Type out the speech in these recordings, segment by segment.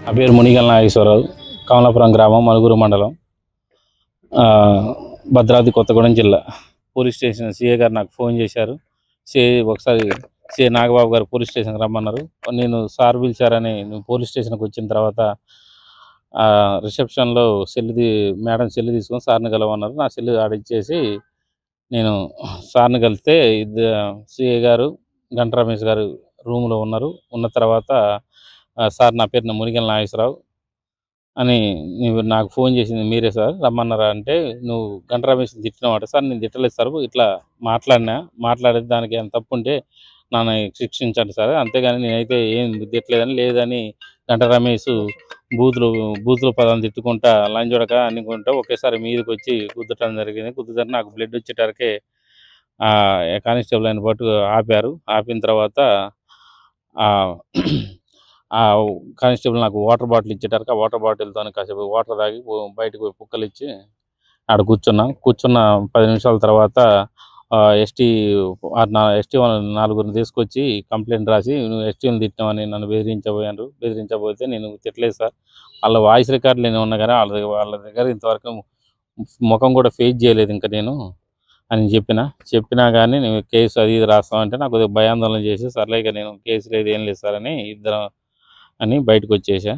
నా పేరు మునిగల్ నాగేశ్వరరావు. కమలాపురం గ్రామం, మనుగురు మండలం, భద్రాద్రి కొత్తగూడెం జిల్లా. పోలీస్ స్టేషన్ సిఏ గారు నాకు ఫోన్ చేశారు. ఒకసారి సిఏ నాగబాబు గారు పోలీస్ స్టేషన్కి రమ్మన్నారు. నేను సార్ పిలిచారని పోలీస్ స్టేషన్కి వచ్చిన తర్వాత రిసెప్షన్లో మేడం సెల్లు తీసుకొని సార్ని కలవన్నారు. నా సెల్లు ఆడిచ్చేసి నేను సార్ని కలిస్తే సిఏ గారు, గంట రమేష్ గారు రూమ్లో ఉన్నారు. ఉన్న తర్వాత సార్, నా పేరు మునిగల్ నాగేశ్వరరావు అని నాకు ఫోన్ చేసింది మీరే సార్, రమ్మన్నారా అంటే, నువ్వు గంట రమేష్ని తిట్టినవాట. సార్ నేను తిట్టలేదు సార్, ఇట్లా మాట్లాడేది దానికి ఏమైనా తప్పు ఉంటే నన్ను శిక్షించండి సార్, అంతేగాని నేనైతే ఏం తిట్టలేదని. లేదని గంట రమేష్ బూతులు పదాలు తిట్టుకుంటా లంచ్ చూడక అనుకుంటా ఒకేసారి మీదకి వచ్చి గుద్దటం జరిగింది. గుద్దుతారు నాకు బ్లడ్ వచ్చేటరకే కానిస్టేబుల్ అయిన పాటు ఆపారు. ఆపిన తర్వాత కానిస్టేబుల్ నాకు వాటర్ బాటిల్ ఇచ్చేటరకు ఆ వాటర్ బాటిల్తో కాసేపు వాటర్ తాగి బయటకు పోయి పుక్కలు ఇచ్చి ఆడ కూర్చున్న 10 నిమిషాల తర్వాత ఎస్టీ నలుగురిని తీసుకొచ్చి కంప్లైంట్ రాసి, నువ్వు ఎస్టీని తిట్టినామని నన్ను బెదిరించబోతే నేను తిట్టలేదు సార్, వాళ్ళ వాయిస్ రికార్డులు నేను ఉన్నా కానీ వాళ్ళ దగ్గర ఇంతవరకు ముఖం కూడా ఫేస్ చేయలేదు ఇంకా నేను అని చెప్పినా కానీ నేను కేసు అది ఇది రాస్తామంటే నాకు కొద్దిగా భయాందోళన చేసి, సర్లే ఇక నేను కేసు లేదు ఏం లేదు సార్ అని ఇద్దరం అని బయటకు వచ్చేసా.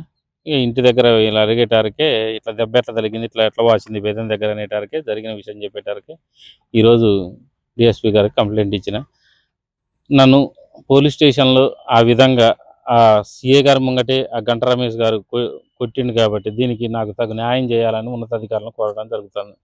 ఇక ఇంటి దగ్గర ఇలా అడిగేటారకే ఇట్లా దెబ్బ ఎట్లా తగిలింది, ఎట్లా వాసింది బేదం దగ్గర అనేటారకే, జరిగిన విషయం చెప్పేటారకే ఈరోజు డిఎస్పీ గారికి కంప్లైంట్ ఇచ్చిన. నన్ను పోలీస్ స్టేషన్లో ఆ విధంగా ఆ సిఏ గారి ముంగటే ఆ గంట రమేష్ గారు కొట్టిండు కాబట్టి దీనికి నాకు తగు న్యాయం చేయాలని ఉన్నతాధికారులను కోరడం జరుగుతుంది.